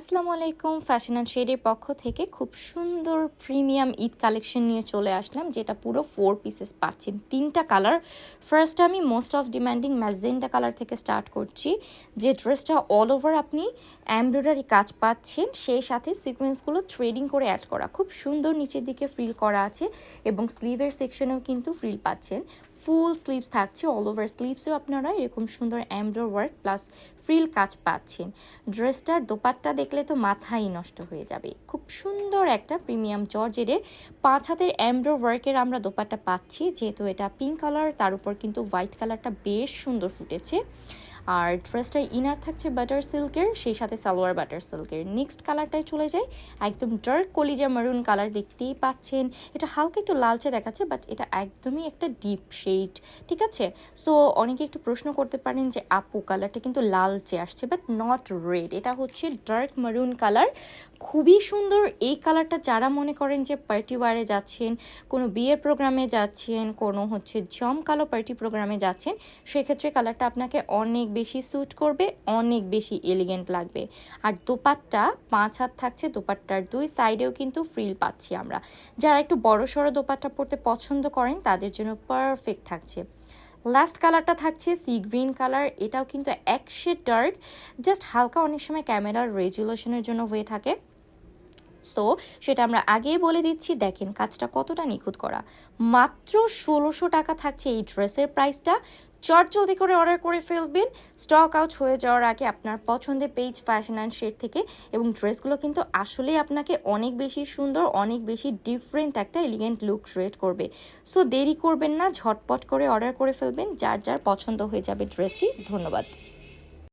আসসালামু আলাইকুম, fashion and শেডের পক্ষ থেকে খুব সুন্দর প্রিমিয়াম ঈদ কালেকশন নিয়ে চলে আসলাম, যেটা পুরো 4 পিসেস পাচ্ছেন, 3টা কালার। ফার্স্ট আমি most of demanding magenta colour থেকে স্টার্ট করছি, যে ড্রেসটা অল ওভার আপনি এমব্রয়ডারি কাজ পাচ্ছেন, সেই সাথে সিকোয়েন্সগুলো থ্রেডিং করে অ্যাড করা, খুব সুন্দর নিচের দিকে ফ্রিল করা আছে এবং স্লিভের সেকশনেও কিন্তু ফ্রিল পাচ্ছেন। ফুল স্লিভস থাকছে, অল ওভার স্লিভসেও আপনারা এরকম সুন্দর এমব্রয়ডারি ওয়ার্ক প্লাস ফ্রিল কাজ পাচ্ছেন। ড্রেসটার দোপাট্টা দেখলে তো মাথাই নষ্ট হয়ে যাবে, খুব সুন্দর একটা প্রিমিয়াম জর্জেটে 5 হাতের এমব্রয়ডারি ওয়ার্কের আমরা দোপাট্টা পাচ্ছি, যেহেতু এটা পিঙ্ক কালার, তার উপর কিন্তু হোয়াইট কালারটা বেশ সুন্দর ফুটেছে। আর ড্রেসটার ইনার থাকছে বাটার সিল্কের, সেই সাথে সালোয়ার বাটার সিল্কের। নেক্সট কালারটায় চলে যায়, একদম ডার্ক কলিজা মারুন কালার, দেখতেই পাচ্ছেন এটা হালকা একটু লালচে দেখাচ্ছে, বাট এটা একদমই একটা ডিপ শেড, ঠিক আছে। সো অনেকে একটু প্রশ্ন করতে পারেন যে আপু কালারটা কিন্তু লালচে আসছে, বাট নট রেড, এটা হচ্ছে ডার্ক মারুন কালার, খুবই সুন্দর। এই কালারটা যারা মনে করেন যে পার্টি ওয়ারে যাচ্ছেন, কোনো বিয়ের প্রোগ্রামে যাচ্ছেন, কোনো হচ্ছে জমকালো পার্টি প্রোগ্রামে যাচ্ছেন, সেক্ষেত্রে কালারটা আপনাকে অনেক বেশি স্যুট করবে, অনেক বেশি এলিগেন্ট লাগবে। আর দোপাট্টা 5 হাত থাকছে, দোপাট্টার 2 সাইডেও কিন্তু ফ্রিল পাচ্ছি আমরা। যারা একটু বড় সড়ো দোপাট্টা পরতে পছন্দ করেন তাদের জন্য পারফেক্ট থাকছে। লাস্ট কালারটা থাকছে সি গ্রিন কালার, এটাও কিন্তু এক শেড ডার্ক, জাস্ট হালকা অনেক সময় ক্যামেরার রেজুলেশনের জন্য হয়ে থাকে, সো সেটা আমরা আগেই বলে দিচ্ছি। দেখেন কাজটা কতটা নিখুঁত করা, মাত্র 1600 টাকা থাকছে এই ড্রেসের প্রাইসটা। জলদি করে অর্ডার করে ফেলবেন স্টক আউট হয়ে যাওয়ার আগে আপনার পছন্দের পেজ ফ্যাশন অ্যান্ড শেড থেকে। এবং ড্রেসগুলো কিন্তু আসলেই আপনাকে অনেক বেশি সুন্দর, অনেক বেশি ডিফারেন্ট একটা এলিগেন্ট লুক ক্রিয়েট করবে। সো দেরি করবেন না, ঝটপট করে অর্ডার করে ফেলবেন, যার যার পছন্দ হয়ে যাবে ড্রেসটি। ধন্যবাদ।